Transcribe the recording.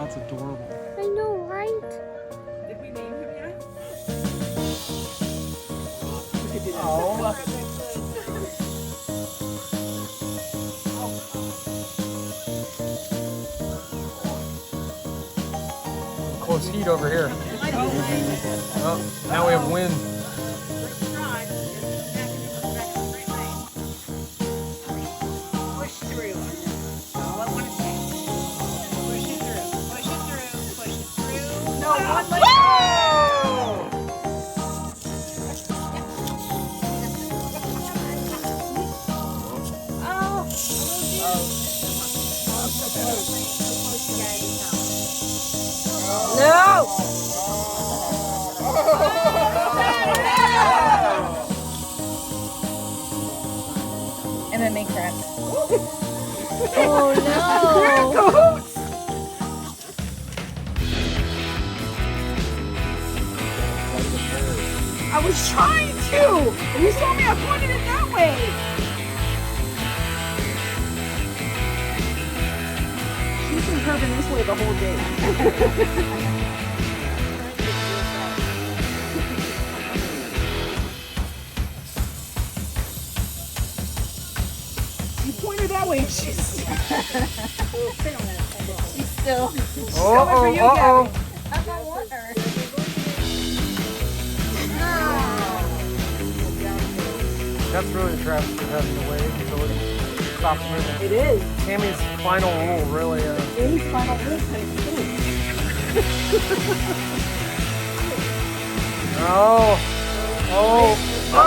That's adorable. I know, right? Did we name him yet? Oh. Close heat over here. Oh, now we have wind. Push through. All I want to say. Push it through. Push it through. Push it through. No, one leg. No! MMA crap. Oh no! I was trying to. You saw me. I pointed it that way. She's been curving this way the whole day. You pointed that way. She's Still. Uh-oh. I don't want her. That's really the trap for having to wait until it stops moving. It is. Tammy's final rule really is. Amy's final rule type thing. Oh. Oh. Oh.